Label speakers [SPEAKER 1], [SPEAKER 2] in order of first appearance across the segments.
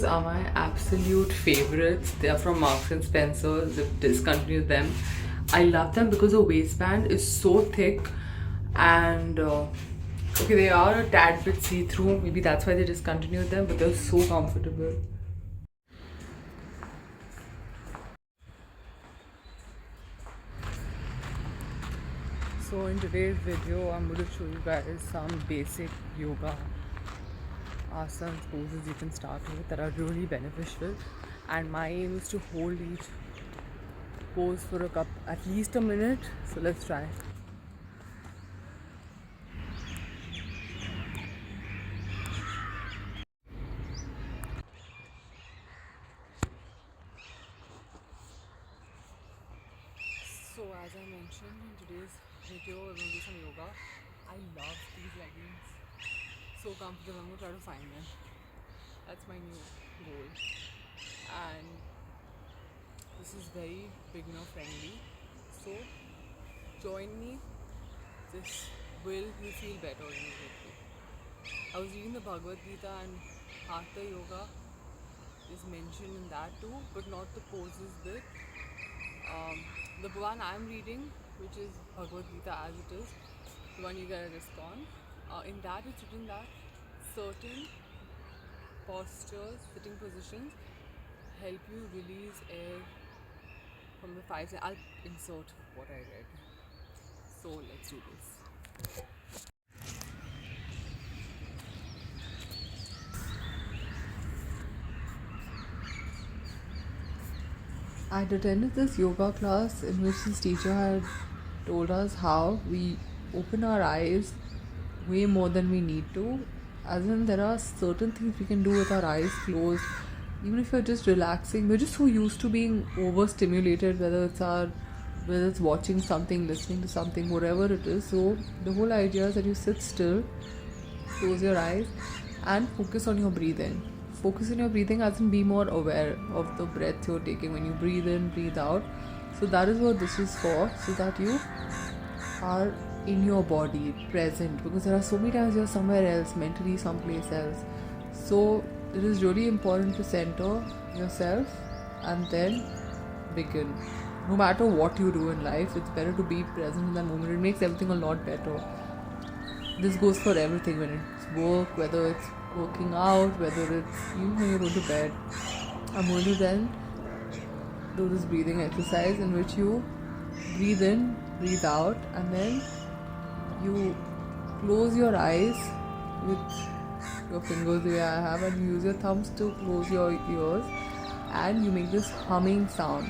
[SPEAKER 1] Those are my absolute favorites. They are from Marks and Spencer. They've discontinued them. I love them because the waistband is so thick and okay, they are a tad bit see-through. Maybe that's why they discontinued them, but they're so comfortable. So in today's video, I'm going to show you guys some basic yoga asanas, poses you can start with that are really beneficial. And my aim is to hold each pose for at least a minute. So let's try. So as I mentioned in today's video, we're going to do some yoga. I love these leggings. So comfortable. I'm going to try to find them. That's my new goal. And this is very beginner friendly. So join me. This will you feel better immediately. I was reading the Bhagavad Gita and Hatha Yoga is mentioned in that too, but not the poses bit. The one I'm reading, which is Bhagavad Gita as it is, the one you get at ISKCON, in that it's written that certain postures, sitting positions help you release air from the five. I'll insert what I read. So let's do this. I'd attended this yoga class in which this teacher had told us how we open our eyes way more than we need to. As in, there are certain things we can do with our eyes closed. Even if you're just relaxing, we're just so used to being overstimulated, whether it's watching something, listening to something, whatever it is. So the whole idea is that you sit still, close your eyes, and focus on your breathing. Focus on your breathing as in be more aware of the breath you're taking when you breathe in, breathe out. So that is what this is for, so that you are in your body, present, because there are so many times you're somewhere else, mentally someplace else. So it is really important to center yourself and then begin. No matter what you do in life, it's better to be present in that moment. It makes everything a lot better. This goes for everything, when it's work, whether it's working out, whether it's when you go to bed. I'm going to then do this breathing exercise in which you breathe in, breathe out, and then you close your eyes with your fingers the way I have, and you use your thumbs to close your ears, and you make this humming sound.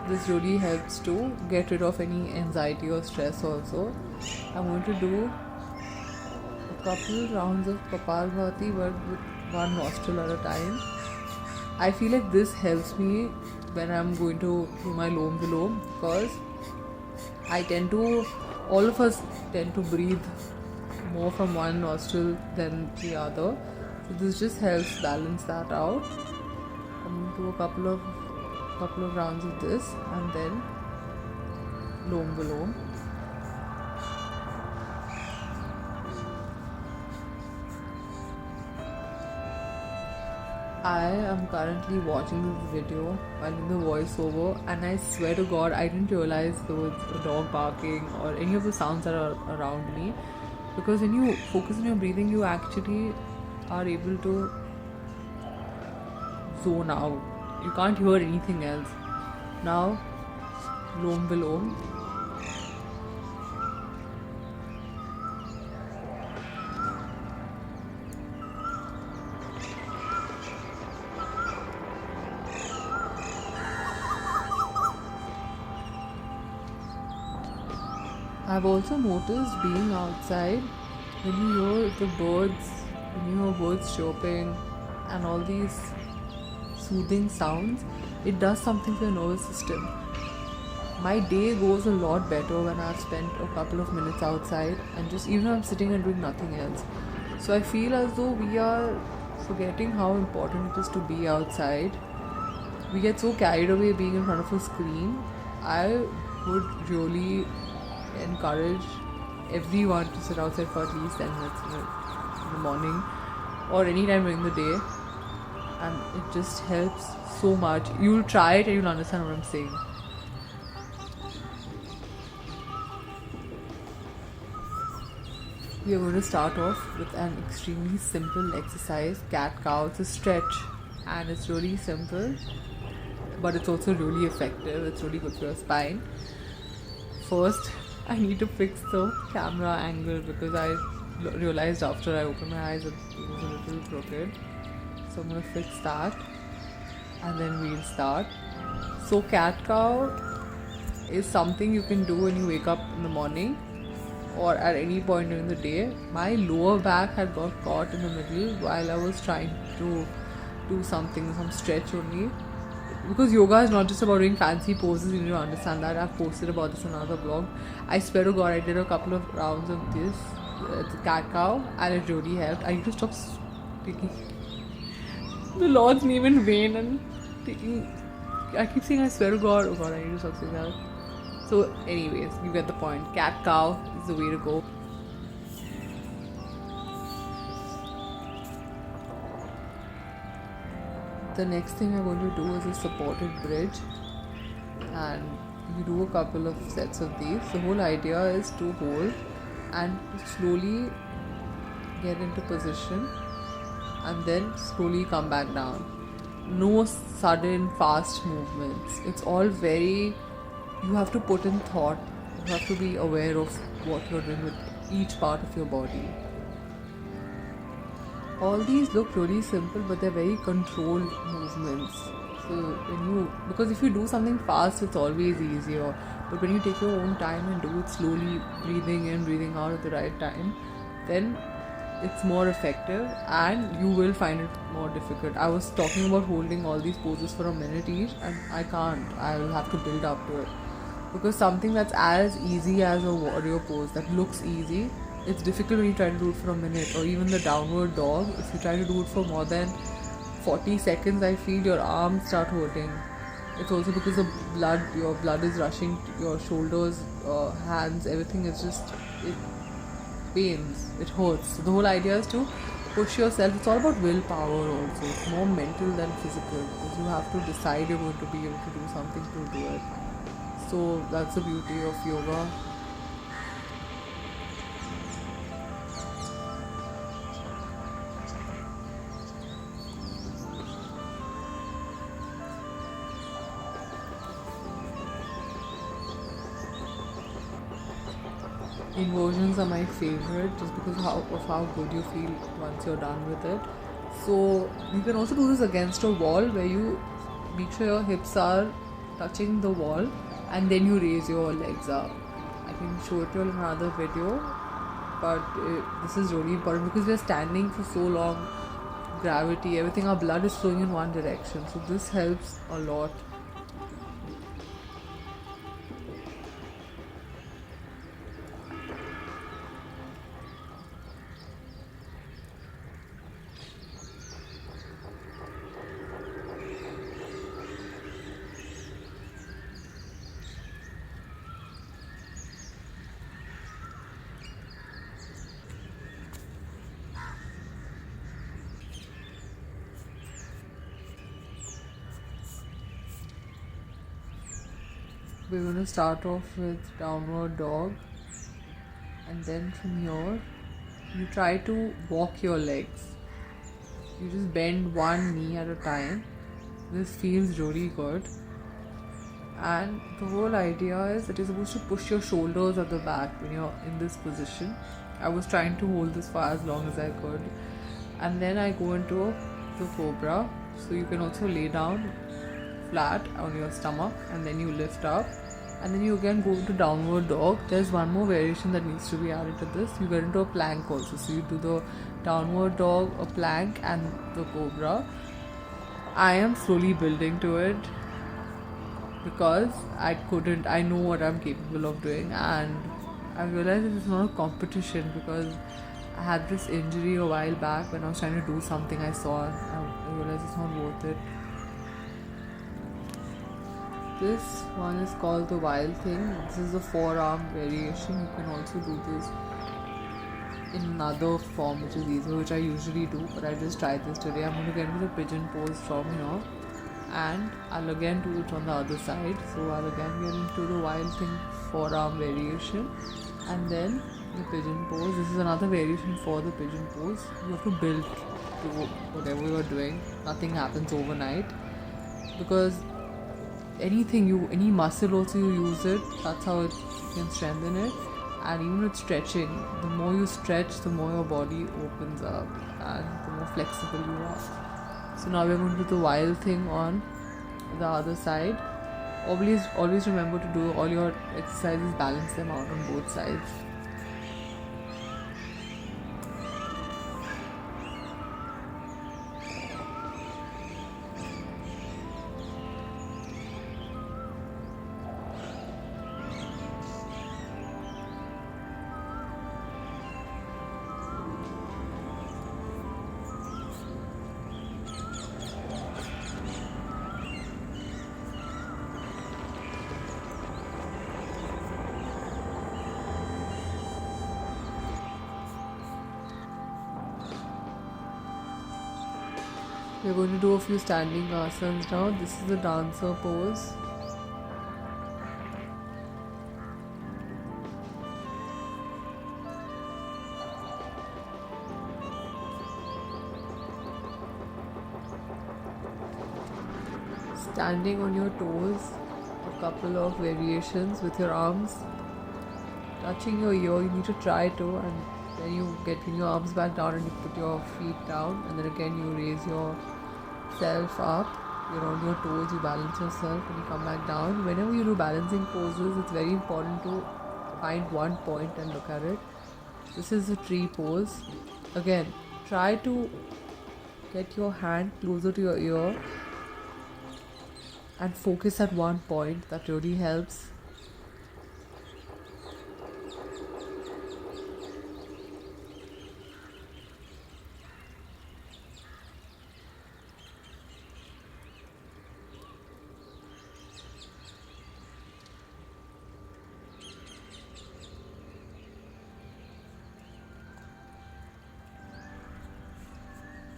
[SPEAKER 1] This really helps to get rid of any anxiety or stress also. I'm going to do a couple rounds of Kapalbhati, but with one nostril at a time. I feel like this helps me when I'm going to do my Lom Vilom, because all of us tend to breathe more from one nostril than the other. So this just helps balance that out. I'm going to do a couple of rounds of this and then Lom Vilom. I am currently watching this video while in the voiceover, and I swear to God, I didn't realize there was a dog barking or any of the sounds that are around me. Because when you focus on your breathing, you actually are able to zone out. You can't hear anything else. Now, Lom Vilom. I've also noticed being outside, when you hear the birds, when you hear birds chirping and all these soothing sounds, it does something for your nervous system. My day goes a lot better when I've spent a couple of minutes outside, and just even if I'm sitting and doing nothing else. So I feel as though we are forgetting how important it is to be outside. We get so carried away being in front of a screen. I would really encourage everyone to sit outside for at least 10 minutes in the morning or anytime during the day, and it just helps so much. You'll try it and you'll understand what I'm saying. We are going to start off with an extremely simple exercise, cat-cow. It's a stretch and it's really simple, but it's also really effective. It's really good for your spine. First, I need to fix the camera angle because I realized after I opened my eyes that it was a little crooked. So I'm going to fix that and then we'll start. So cat-cow is something you can do when you wake up in the morning or at any point during the day. My lower back had got caught in the middle while I was trying to do some stretch only. Because yoga is not just about doing fancy poses, you need to understand that. I've posted about this in another blog. I swear to God, I did a couple of rounds of this, the cat-cow, and it really helped. I need to stop taking the Lord's name in vain and I keep saying I swear to God. Oh God, I need to stop saying that. So anyways, you get the point. Cat-cow is the way to go. The next thing we're going to do is a supported bridge, and you do a couple of sets of these. The whole idea is to hold and slowly get into position and then slowly come back down. No sudden fast movements. It's all very, you have to put in thought. You have to be aware of what you're doing with each part of your body. All these look really simple, but they're very controlled movements. So because if you do something fast, it's always easier. But when you take your own time and do it slowly, breathing in, breathing out at the right time, then it's more effective and you will find it more difficult. I was talking about holding all these poses for a minute each, and I can't. I will have to build up to it. Because something that's as easy as a warrior pose that looks easy, it's difficult when you try to do it for a minute. Or even the downward dog, if you try to do it for more than 40 seconds, I feel your arms start hurting. It's also because your blood is rushing to your shoulders, hands, everything is just, it pains, it hurts. So the whole idea is to push yourself. It's all about willpower also. It's more mental than physical, because you have to decide you're going to be able to do something to do it. So that's the beauty of yoga. Inversions are my favorite just because of how good you feel once you're done with it. So you can also do this against a wall where you make sure your hips are touching the wall and then you raise your legs up. I can show it to you in another video, but this is really important because we're standing for so long. Gravity, everything, our blood is flowing in one direction, so this helps a lot. We're going to start off with downward dog, and then from here you try to walk your legs. You just bend one knee at a time. This feels really good, and the whole idea is that you're supposed to push your shoulders at the back when you're in this position. I was trying to hold this for as long as I could, and then I go into the cobra. So you can also lay down flat on your stomach and then you lift up, and then you again go into downward dog. There's one more variation that needs to be added to this. You get into a plank also. So you do the downward dog, a plank, and the cobra. I am slowly building to it because I know what I'm capable of doing, and I realized that it's not a competition because I had this injury a while back when I was trying to do something I saw, and I realized it's not worth it. This one is called the wild thing. This is the forearm variation. You can also do this in another form which is easier, which I usually do, but I just tried this today. I'm going to get into the pigeon pose from here, and I'll again do it on the other side. So I'll again get into the wild thing forearm variation, and then the pigeon pose. This is another variation for the pigeon pose. You have to build to whatever you're doing. Nothing happens overnight, because any muscle also you use it, that's how you can strengthen it. And even with stretching, the more you stretch, the more your body opens up and the more flexible you are. So now we're going to do the wild thing on the other side. Always remember to do all your exercises, balance them out on both sides. We're going to do a few standing asanas now. This is the dancer pose. Standing on your toes, a couple of variations with your arms touching your ear. You need to try to, and then you get your arms back down and you put your feet down, and then again you raise yourself up. You're on your toes, you balance yourself and you come back down. Whenever you do balancing poses, it's very important to find one point and look at it. This is the tree pose. Again, try to get your hand closer to your ear and focus at one point. That really helps.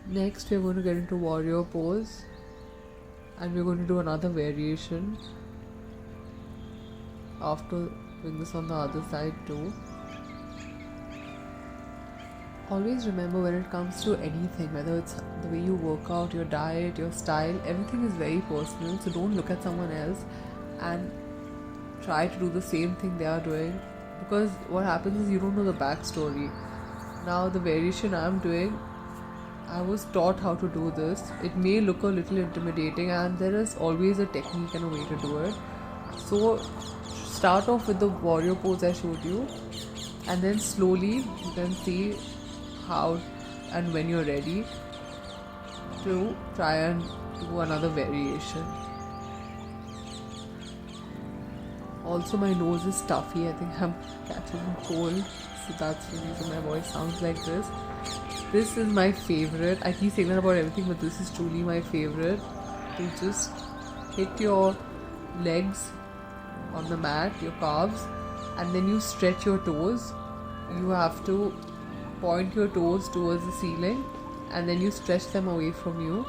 [SPEAKER 1] Next, we're going to get into warrior pose, and we're going to do another variation after doing this on the other side too. Always remember, when it comes to anything, whether it's the way you work out, your diet, your style, everything is very personal. So don't look at someone else and try to do the same thing they are doing, because what happens is you don't know the backstory. Now the variation I'm doing, I was taught how to do this. It may look a little intimidating, and there is always a technique and a way to do it. So start off with the warrior pose I showed you, and then slowly you can see how and when you're ready to try and do another variation. Also, my nose is stuffy. I think I'm catching a cold, so that's the reason my voice sounds like this. This is my favorite. I keep saying that about everything, but this is truly my favorite. To just hit your legs on the mat, your calves, and then you stretch your toes. You have to point your toes towards the ceiling, and then you stretch them away from you.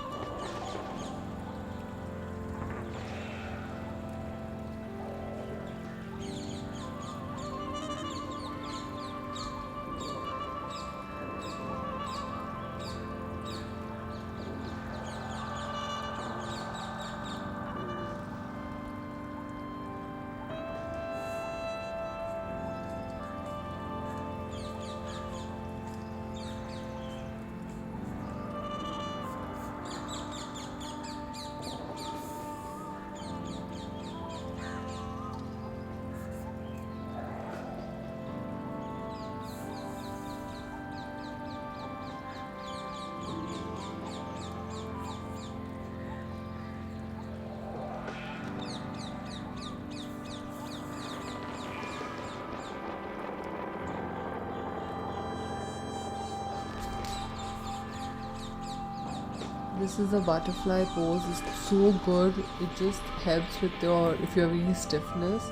[SPEAKER 1] This is a butterfly pose. It's so good. It just helps with if you have any stiffness,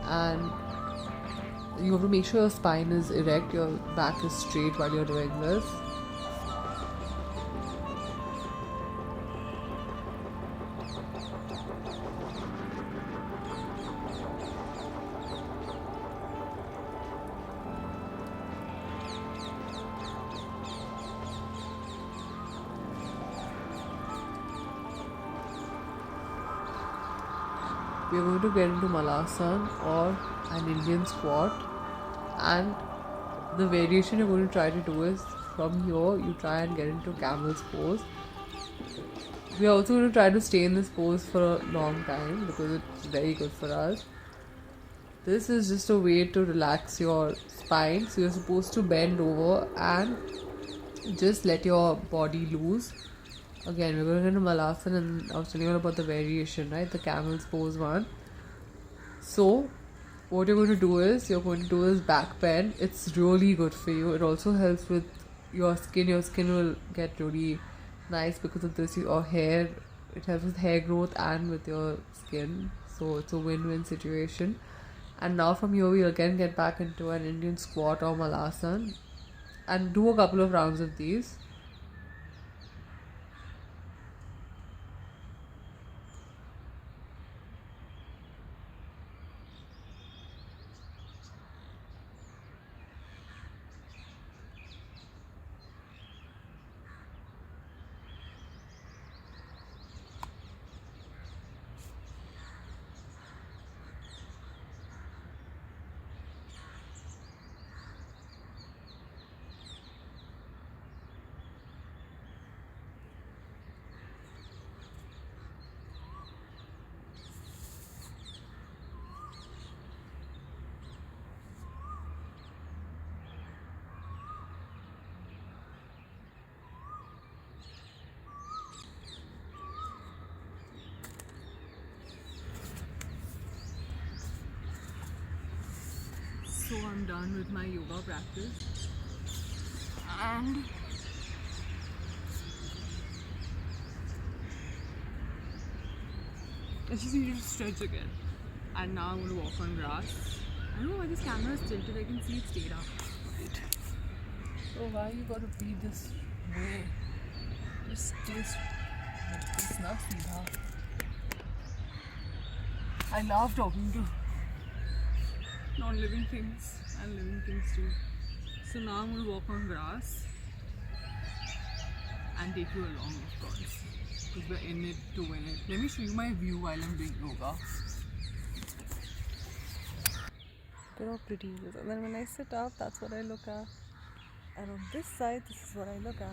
[SPEAKER 1] and You have to make sure your spine is erect, your back is straight while you're doing this. We are going to get into Malasana or an Indian squat, and the variation you're going to try to do is from here you try and get into camel's pose. We are also going to try to stay in this pose for a long time because it's very good for us. This is just a way to relax your spine, so you're supposed to bend over and just let your body loose. Again, we're going to get into Malasana, and I was telling you about the variation, right? The camel's pose one. So, what you're going to do is you're going to do this back bend. It's really good for you. It also helps with your skin. Your skin will get really nice because of this. Your hair, it helps with hair growth and with your skin. So, it's a win-win situation. And now from here, we'll again get back into an Indian squat or Malasana and do a couple of rounds of these. So I'm done with my yoga practice, and I just needed to stretch again. And now I'm going to walk on grass. I don't know why this camera is tilted, I can see it stayed up. Wait. So why you gotta be this way? Just this not seedha. I love talking to non-living things and living things too. So now I'm going to walk on grass and take you along, of course, because we're in it to win it. Let me show you my view while I'm doing yoga. Look at how pretty it is. And then when I sit up, that's what I look at. And on this side, this is what I look at.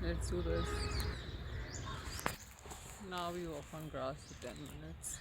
[SPEAKER 1] Let's do this. Now we walk on grass for 10 minutes.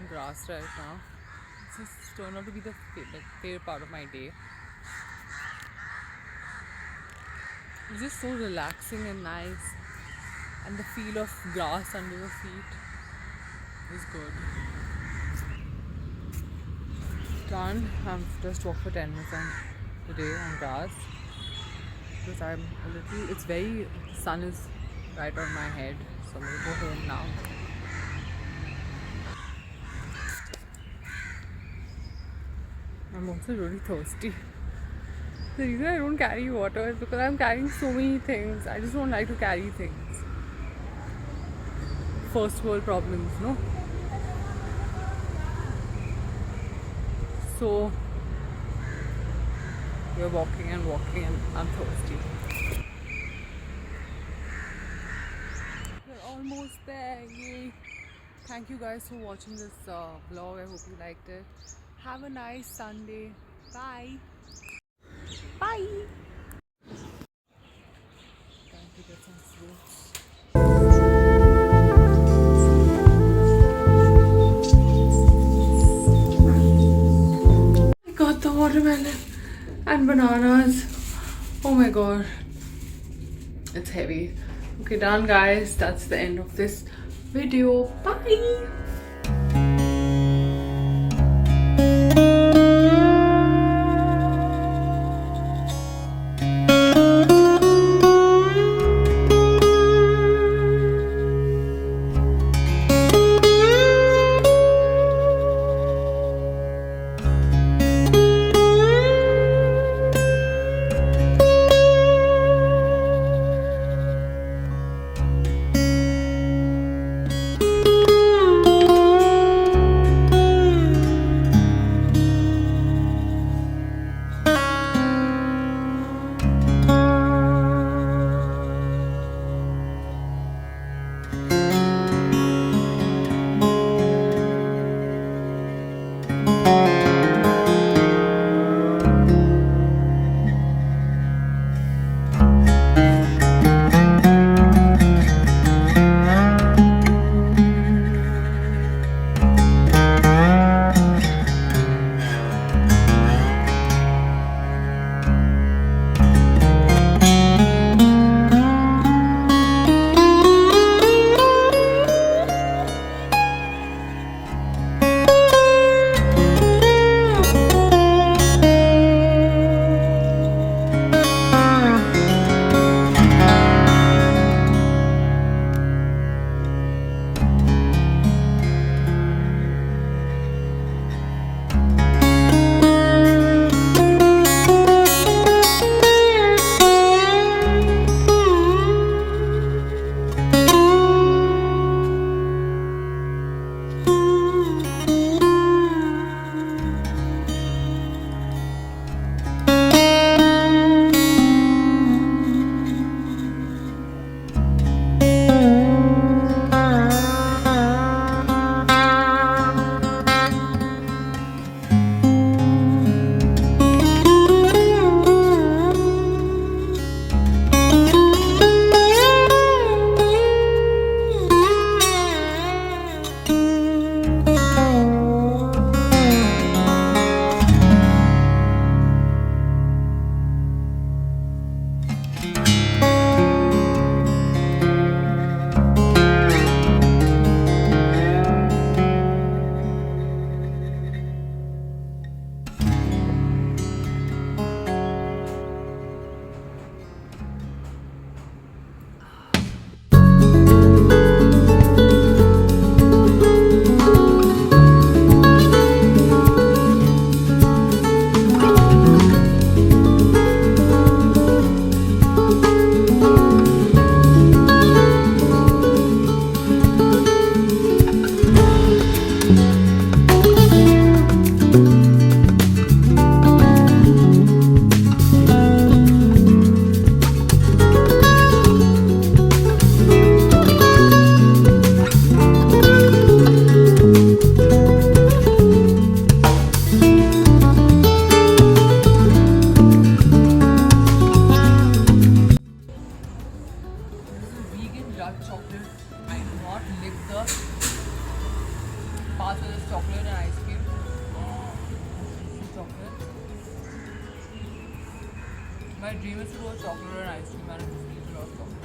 [SPEAKER 1] on grass right now. This has turned out to be the favorite part of my day. It's just so relaxing and nice, and the feel of grass under your feet is good. Done. I've just walked for 10 minutes today on grass because I'm a little. It's very. The sun is right on my head, so I'm gonna go home now. I'm also really thirsty. The reason I don't carry water is because I'm carrying so many things. I just don't like to carry things. First world problems, no? So we're walking and I'm thirsty. We're almost there. Yay! Thank you guys for watching this vlog. I hope you liked it. Have a nice Sunday. Bye. Bye. Time to get some fruits. I got the watermelon and bananas. Oh my god. It's heavy. Okay, done guys. That's the end of this video. Bye. My dream is to do a chocolate and ice cream and a lot of chocolate.